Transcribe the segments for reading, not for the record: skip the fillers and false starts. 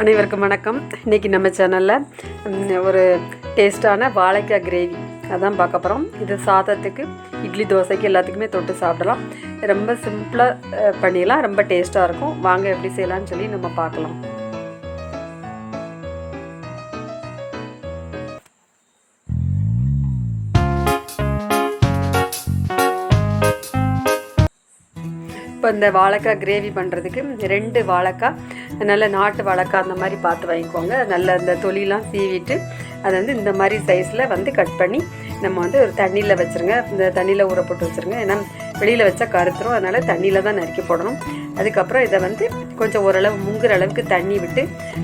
அனைவருக்கும் வணக்கம். இன்றைக்கி நம்ம சேனலில் ஒரு டேஸ்டான வாழைக்காய் கிரேவி அதான் பார்க்க போகிறோம். இது சாதத்துக்கு, இட்லி, தோசைக்கு எல்லாத்துக்குமே தொட்டு சாப்பிடலாம். ரொம்ப சிம்பிளாக பண்ணிடலாம், ரொம்ப டேஸ்ட்டாக இருக்கும். வாங்க எப்படி செய்யலாம்னு சொல்லி நம்ம பார்க்கலாம். இப்போ இந்த வாழைக்காய் கிரேவி பண்ணுறதுக்கு 2 வாழைக்காய், நல்ல நாட்டு வாழைக்காய் அந்த மாதிரி பார்த்து வாங்கிக்கோங்க. நல்ல அந்த தொலிலாம் சீவிட்டு அதை இந்த மாதிரி சைஸில் கட் பண்ணி நம்ம ஒரு தண்ணியில் வச்சுருங்க. இந்த தண்ணியில் ஊற போட்டு வச்சுருங்க. ஏன்னா வெளியில் வச்சா கருத்துரும், அதனால் தண்ணியில் தான் நறுக்கி போடணும். அதுக்கப்புறம் இதை கொஞ்சம் ஓரளவு முங்குற அளவுக்கு தண்ணி விட்டு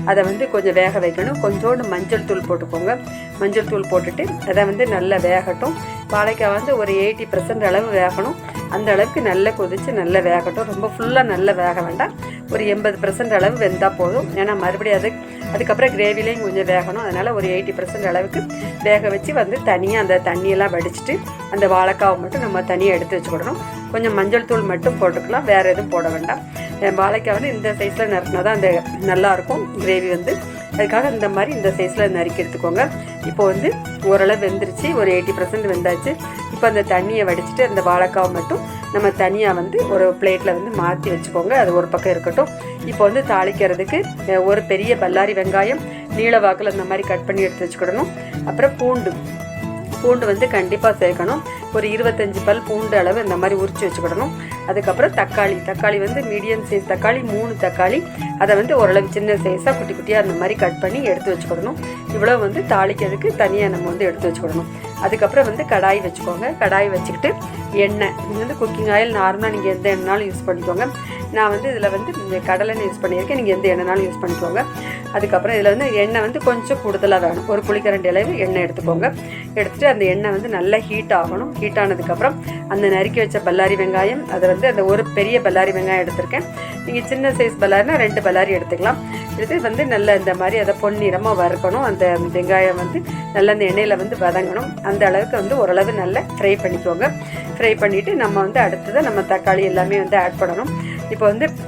அதை கொஞ்சம் வேக வைக்கணும். கொஞ்சோண்டு மஞ்சள் தூள் போட்டுக்கோங்க. மஞ்சள் தூள் போட்டுட்டு அதை நல்லா வேகட்டும். வாழைக்காய் ஒரு 80% அளவு வேகணும். அந்த அளவுக்கு நல்லா கொதித்து நல்லா வேகட்டும். ரொம்ப ஃபுல்லாக நல்லா வேக வேண்டாம், ஒரு 80% அளவு வெந்தால் போதும். ஏன்னா மறுபடியும் அதுக்கப்புறம் கிரேவிலையும் கொஞ்சம் வேகணும். அதனால் ஒரு 80% அளவுக்கு வேக வச்சு தனியாக அந்த தண்ணியெல்லாம் வடிச்சிட்டு அந்த வாழைக்காவை மட்டும் நம்ம தனியாக எடுத்து வச்சுக்கிடணும். கொஞ்சம் மஞ்சள் தூள் மட்டும் போட்டுக்கலாம், வேறு எதுவும் போட வேண்டாம். வாழைக்காய் இந்த சைஸில் நறுக்கினா தான் அந்த நல்லாயிருக்கும் கிரேவி. அதுக்காக இந்த மாதிரி இந்த சைஸில் நறுக்கி எடுத்துக்கோங்க. இப்போ ஓரளவு வெந்துருச்சு, ஒரு 80% வெந்தாச்சு. இப்போ அந்த தண்ணியை வடிச்சிட்டு அந்த வாழைக்காவை மட்டும் நம்ம தனியாக ஒரு பிளேட்டில் மாற்றி வச்சுக்கோங்க. அது ஒரு பக்கம் இருக்கட்டும். இப்போ தாளிக்கிறதுக்கு ஒரு பெரிய பல்லாரி வெங்காயம் நீள வாக்கில் இந்த மாதிரி கட் பண்ணி எடுத்து வச்சுக்கிடணும். அப்புறம் பூண்டு கண்டிப்பாக சேர்க்கணும். ஒரு 25 பல் பூண்டு அளவு இந்த மாதிரி உரித்து வச்சுக்கிடணும். அதுக்கப்புறம் தக்காளி மீடியம் சைஸ் தக்காளி, 3 தக்காளி, அதை ஓரளவு சின்ன சைஸாக குட்டி குட்டியாக அந்த மாதிரி கட் பண்ணி எடுத்து வச்சுக்கிடணும். இவ்வளோ தாளிக்கிறதுக்கு தனியாக நம்ம எடுத்து வச்சுக்கிடணும். அதுக்கப்புறம் கடாய் வச்சுக்கோங்க. கடாய் வச்சுக்கிட்டு எண்ணெய், இது குக்கிங் ஆயில் நார்மலாக நீங்கள் எந்த எண்ணெய்னாலும் யூஸ் பண்ணிக்கோங்க. நான் இதில் கடலெண்ணெய் யூஸ் பண்ணியிருக்கேன், நீங்கள் எந்த எண்ணெய்னாலும் யூஸ் பண்ணிக்கோங்க. அதுக்கப்புறம் இதில் எண்ணெய் கொஞ்சம் கூடுதலாக வேணும். ஒரு குழிக்கரண்டி அளவு எண்ணெய் எடுத்துக்கோங்க. எடுத்துகிட்டு அந்த எண்ணெய் நல்லா ஹீட் ஆகணும். ஹீட் ஆனதுக்கப்புறம் அந்த நறுக்கி வச்ச பல்லாரி வெங்காயம், அதை அந்த ஒரு பெரிய பல்லாரி வெங்காயம் எடுத்திருக்கேன். நீங்கள் சின்ன சைஸ் பல்லாரினா 2 பல்லாரி எடுத்துக்கலாம். இது நல்லா இந்த மாதிரி அதை பொன்னிறமாக வறுக்கணும். அந்த வெங்காயம் நல்லா அந்த எண்ணெயில் வதங்கணும். அந்த அளவுக்கு ஓரளவு நல்லா ஃப்ரை பண்ணிக்கோங்க. ஃப்ரை பண்ணிவிட்டு நம்ம அடுத்தது நம்ம தக்காளி எல்லாமே ஆட் பண்ணணும். இப்போ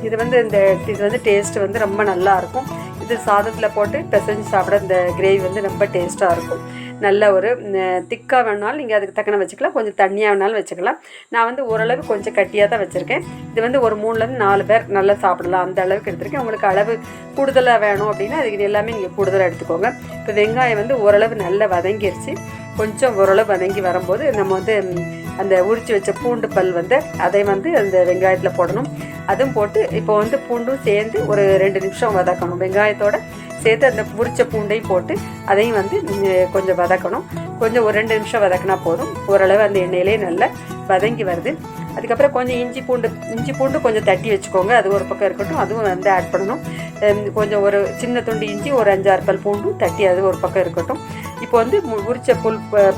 இது டேஸ்ட்டு ரொம்ப நல்லாயிருக்கும். இது சாதத்தில் போட்டு பிசைஞ்சு சாப்பிட இந்த கிரேவி ரொம்ப டேஸ்ட்டாக இருக்கும். நல்ல ஒரு திக்காக வேணாலும் நீங்கள் அதுக்கு தக்கன வச்சுக்கலாம், கொஞ்சம் தண்ணியாக வேணாலும் வச்சுக்கலாம். நான் ஓரளவு கொஞ்சம் கட்டியாக தான் வச்சுருக்கேன். இது ஒரு 3லேருந்து 4 பேர் நல்லா சாப்பிடலாம், அந்த அளவுக்கு எடுத்துருக்கேன். உங்களுக்கு அளவு கூடுதலாக வேணும் அப்படின்னா அதுக்கு எல்லாமே நீங்கள் கூடுதலாக எடுத்துக்கோங்க. இப்போ வெங்காயம் ஓரளவு நல்லா வதங்கிருச்சு. கொஞ்சம் ஓரளவு வதங்கி வரும்போது நம்ம அந்த உரித்து வச்ச பூண்டு பல் அதை அந்த வெங்காயத்தில் போடணும். அதுவும் போட்டு இப்போ பூண்டும் சேர்ந்து ஒரு 2 நிமிஷம் வதக்கணும். வெங்காயத்தோடு சேர்த்து அந்த உரிச்ச பூண்டையும் போட்டு அதையும் கொஞ்சம் வதக்கணும். கொஞ்சம் ஒரு 2 நிமிஷம் வதக்கினா போதும். ஓரளவு அந்த எண்ணெயிலே நல்லா வதங்கி வருது. அதுக்கப்புறம் கொஞ்சம் இஞ்சி பூண்டு கொஞ்சம் தட்டி வச்சுக்கோங்க. அது ஒரு பக்கம் இருக்கட்டும், அதுவும் ஆட் பண்ணணும். கொஞ்சம் ஒரு சின்ன துண்டு இஞ்சி, ஒரு 5-6 பல் பூண்டும் தட்டி அது ஒரு பக்கம் இருக்கட்டும். இப்போ உரிச்ச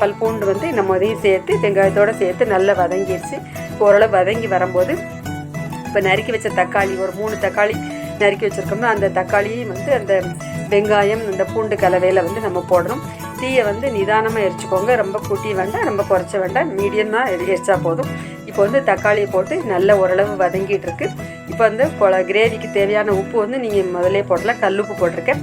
பல் பூண்டு நம்ம அதையும் சேர்த்து வெங்காயத்தோடு சேர்த்து நல்லா வதங்கிடுச்சு. ஓரளவு வதங்கி வரும்போது இப்போ நறுக்கி வச்ச தக்காளி, ஒரு 3 தக்காளி நறுக்கி வச்சுருக்கோம்னா அந்த தக்காளியும் அந்த வெங்காயம் அந்த பூண்டு கலவையில் நம்ம போடணும். தீயை நிதானமாக எரிச்சுக்கோங்க. ரொம்ப கூட்டி வேண்டாம், ரொம்ப குறைச்ச வேண்டாம், மீடியம் தான் எரிச்சா போதும். இப்போ தக்காளியை போட்டு நல்ல ஓரளவு வதங்கிட்டு இருக்கு. இப்போ கிரேவிக்கு தேவையான உப்பு நீங்கள் முதலே போடலாம். கல் உப்பு போட்டிருக்கேன்.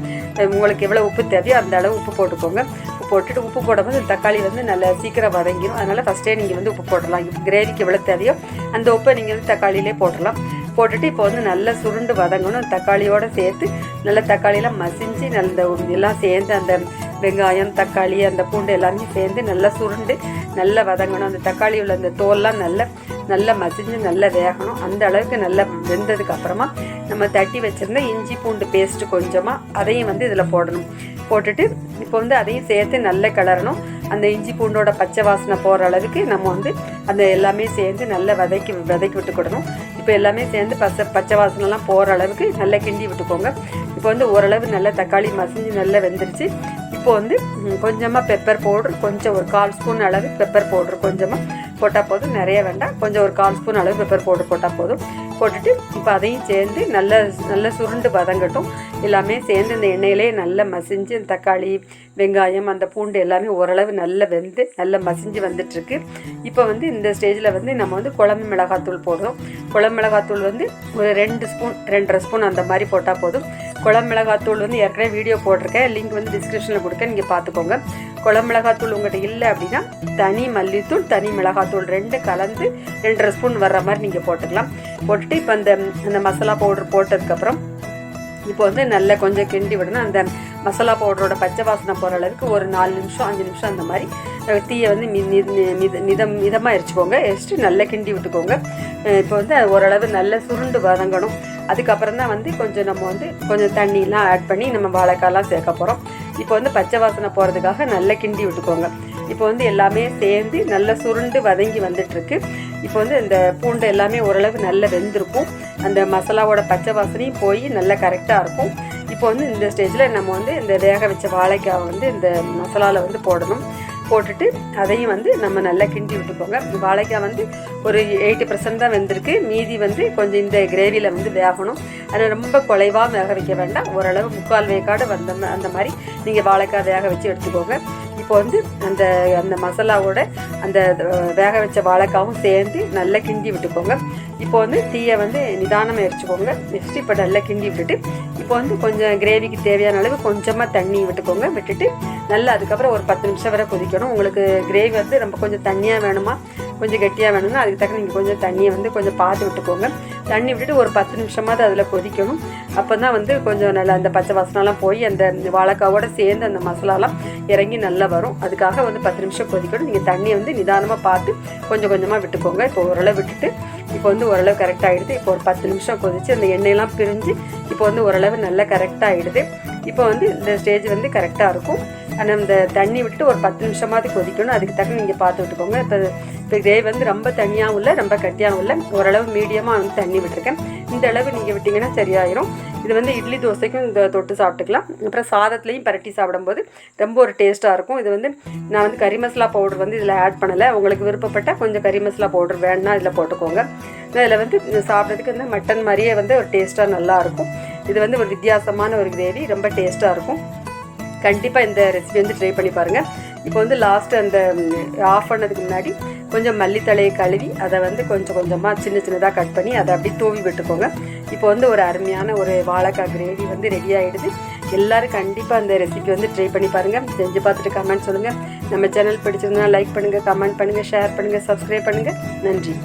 உங்களுக்கு எவ்வளோ உப்பு தேவையோ அந்த அளவு உப்பு போட்டுக்கோங்க. உப்பு போட்டுட்டு உப்பு போடும்போது தக்காளி நல்லா சீக்கிரம் வதங்கிடும். அதனால் ஃபஸ்ட்டே நீங்கள் உப்பு போடலாம். கிரேவிக்கு எவ்வளோ தேவையோ அந்த உப்பை நீங்கள் தக்காளியிலே போட்டுடலாம். போட்டுட்டு இப்போ நல்லா சுருண்டு வதங்கணும். தக்காளியோடு சேர்த்து நல்லா தக்காளியெல்லாம் மசிஞ்சு எல்லாம் சேர்ந்து அந்த வெங்காயம், தக்காளி, அந்த பூண்டு எல்லாமே சேர்ந்து நல்லா சுருண்டு நல்லா வதங்கணும். அந்த தக்காளி உள்ள அந்த தோல்லாம் நல்லா மசிஞ்சு நல்லா வேகணும். அந்த அளவுக்கு நல்லா வெந்ததுக்கு அப்புறமா நம்ம தட்டி வச்சுருந்த இஞ்சி பூண்டு பேஸ்ட்டு கொஞ்சமாக அதையும் இதில் போடணும். போட்டுட்டு இப்போ அதையும் சேர்த்து நல்லா கிளறணும். அந்த இஞ்சி பூண்டோட பச்சை வாசனை போகிற அளவுக்கு நம்ம அந்த எல்லாமே சேர்ந்து நல்லா வதக்கி விட்டுக்கிடணும். இப்போ எல்லாமே சேர்ந்து பச்சை வாசனைலாம் போகிற அளவுக்கு நல்லா கிண்டி விட்டுக்கோங்க. இப்போ ஓரளவு நல்லா தக்காளி மசிஞ்சு நல்லா வெந்துருச்சு. இப்போ கொஞ்சமாக பெப்பர் பவுட்ரு, கொஞ்சம் ஒரு 1/4 ஸ்பூன் அளவு பெப்பர் பவுட்ரு கொஞ்சமாக போட்டால் போதும், நிறைய வேண்டாம். கொஞ்சம் ஒரு 1/4 ஸ்பூன் அளவு பெப்பர் பவுடர் போட்டால் போதும். போட்டுட்டு இப்போ அதையும் சேர்ந்து நல்லா சுருண்டு வதங்கட்டும். எல்லாமே சேர்ந்து இந்த எண்ணெயிலே நல்லா மசிஞ்சு தக்காளி, வெங்காயம், அந்த பூண்டு எல்லாமே ஓரளவு நல்லா வெந்து நல்லா மசிஞ்சு வந்துட்டுருக்கு. இப்போ இந்த ஸ்டேஜில் நம்ம குழம்பு மிளகாத்தூள் போடுறோம். குழம்பு மிளகாத்தூள் ஒரு 2 ஸ்பூன் 2.5 ஸ்பூன் அந்த மாதிரி போட்டால் போதும். குழம்பு மிளகாத்தூள் வந்து ஏற்கனவே வீடியோ போட்டிருக்கேன், லிங்க் வந்து டிஸ்கிரிப்ஷனில் கொடுக்க, நீங்கள் பார்த்துக்கோங்க. குழம்பு மிளகாத்தூள் உங்கள்கிட்ட இல்லை அப்படின்னா தனி மல்லித்தூள் தனி மிளகாத்தூள் 2 கலந்து 2.5 ஸ்பூன் வர்ற மாதிரி நீங்கள் போட்டுக்கலாம். போட்டுட்டு இப்போ அந்த மசாலா பவுடர் போட்டதுக்கப்புறம் இப்போ வந்து நல்லா கொஞ்சம் கிண்டி விடணும். அந்த மசாலா பவுடரோட பச்சை வாசனை போகிற அளவுக்கு ஒரு 4 நிமிஷம் 5 நிமிஷம் அந்த மாதிரி தீயை வந்து மிதமாக எரிச்சுக்கோங்க. எரிச்சிட்டு நல்லா கிண்டி விட்டுக்கோங்க. இப்போ வந்து ஓரளவு நல்லா சுருண்டு வதங்கணும். அதுக்கப்புறம் தான் வந்து கொஞ்சம் நம்ம வந்து கொஞ்சம் தண்ணியெலாம் ஆட் பண்ணி நம்ம வாழைக்காயெலாம் சேர்க்க போகிறோம். இப்போ வந்து பச்சை வாசனை போகிறதுக்காக நல்லா கிண்டி விட்டுக்கோங்க. இப்போ வந்து எல்லாமே சேர்ந்து நல்லா சுருண்டு வதங்கி வந்துட்டுருக்கு. இப்போ வந்து இந்த பூண்டு எல்லாமே ஓரளவு நல்லா வெந்திருக்கும். அந்த மசாலாவோட பச்சை வாசனையும் போய் நல்லா கரெக்டாக இருக்கும். இப்போ வந்து இந்த ஸ்டேஜில் நம்ம வந்து இந்த வேக வச்ச வாழைக்காவை வந்து இந்த மசாலாவில் வந்து போடணும். போட்டுட்டு அதையும் வந்து நம்ம நல்லா கிண்டி விட்டுக்கோங்க. வாழைக்காய் வந்து ஒரு 80% தான் வெந்திருக்கு, மீதி வந்து கொஞ்சம் இந்த கிரேவியில் வந்து வேகணும். அதை ரொம்ப குலைவாக வேக வைக்க வேண்டாம், ஓரளவு 3/4 வேக்காடு அந்த மாதிரி நீங்கள் வாழைக்காய் வேக வச்சு எடுத்துக்கோங்க. இப்போ வந்து அந்த மசாலாவோட அந்த வேக வச்ச வாழைக்காவும் சேர்ந்து நல்லா கிண்டி விட்டுக்கோங்க. இப்போ வந்து தீயை வந்து நிதானமாக எரிச்சுக்கோங்க. நெக்ஸ்ட் இப்போ நல்லா கிண்டி விட்டுட்டு இப்போ வந்து கொஞ்சம் கிரேவிக்கு தேவையான அளவு கொஞ்சமாக தண்ணி விட்டுக்கோங்க. விட்டுட்டு நல்லா அதுக்கப்புறம் ஒரு 10 நிமிஷம் வரை கொதிக்கணும். உங்களுக்கு கிரேவி வந்து ரொம்ப கொஞ்சம் தண்ணியாக வேணுமா கொஞ்சம் கெட்டியாக வேணும்னா அதுக்கு தக்க நீங்கள் கொஞ்சம் தண்ணியை வந்து கொஞ்சம் பார்த்து விட்டுக்கோங்க. தண்ணி விட்டுட்டு ஒரு 10 நிமிஷமாவது அதில் கொதிக்கணும். அப்போ தான் வந்து கொஞ்சம் நல்லா அந்த பச்சை வாசனெலாம் போய் அந்த வாழைக்காவோடு சேர்ந்து அந்த மசாலாலாம் இறங்கி நல்லா வரும். அதுக்காக வந்து 10 நிமிஷம் கொதிக்கணும். நீங்கள் தண்ணியை வந்து நிதானமாக பார்த்து கொஞ்சம் கொஞ்சமாக விட்டுக்கோங்க. இப்போ ஓரளவு விட்டுட்டு இப்போ வந்து ஓரளவு கரெக்டாகிடுது. இப்போ ஒரு 10 நிமிஷம் கொதித்து அந்த எண்ணெயெல்லாம் பிரிஞ்சு இப்போ வந்து ஓரளவு நல்லா கரெக்டாகிடுது. இப்போ வந்து இந்த ஸ்டேஜ் வந்து கரெக்டாக இருக்கும். ஆனால் இந்த தண்ணி விட்டுட்டு ஒரு 10 நிமிஷமாவது கொதிக்கணும். அதுக்கு தக்க நீங்கள் பார்த்து விட்டுக்கோங்க. இப்போ கிரேவி வந்து ரொம்ப தண்ணியாகவும் இல்லை ரொம்ப கட்டியாகவும் இல்லை, ஓரளவு மீடியமாக வந்து தண்ணி விட்டுருக்கேன். இந்த அளவு நீங்கள் விட்டிங்கன்னா சரியாயிரும். இது வந்து இட்லி தோசைக்கும் இந்த தொட்டு சாப்பிட்டுக்கலாம். அப்புறம் சாதத்துலேயும் பரட்டி சாப்பிடும்போது ரொம்ப ஒரு டேஸ்ட்டாக இருக்கும். இது வந்து நான் வந்து கறி மசாலா பவுடர் வந்து இதில் ஆட் பண்ணலை. உங்களுக்கு விருப்பப்பட்டால் கொஞ்சம் கறி மசாலா பவுடர் வேணுன்னா இதில் போட்டுக்கோங்க. இதில் வந்து சாப்பிட்றதுக்கு வந்து மட்டன் மாதிரியே வந்து ஒரு டேஸ்ட்டாக நல்லாயிருக்கும். இது வந்து ஒரு வித்தியாசமான ஒரு கிரேவி, ரொம்ப டேஸ்ட்டாக இருக்கும். கண்டிப்பாக இந்த ரெசிபி வந்து ட்ரை பண்ணி பாருங்கள். இப்போ வந்து லாஸ்ட்டு அந்த ஆஃப் பண்ணதுக்கு முன்னாடி கொஞ்சம் மல்லித்தழையை கழுவி அதை வந்து கொஞ்சம் கொஞ்சமாக சின்னதாக கட் பண்ணி அதை அப்படி தூவி விட்டுக்கோங்க. இப்போ வந்து ஒரு அருமையான ஒரு வாழைக்காய் கிரேவி வந்து ரெடி ஆகிடுது. எல்லோரும் கண்டிப்பாக அந்த ரெசிபி வந்து ட்ரை பண்ணி பாருங்கள். செஞ்சு பார்த்துட்டு கமெண்ட் சொல்லுங்கள். நம்ம சேனல் பிடிச்சிருந்தா லைக் பண்ணுங்கள், கமெண்ட் பண்ணுங்கள், ஷேர் பண்ணுங்கள், சப்ஸ்கிரைப் பண்ணுங்கள். நன்றி.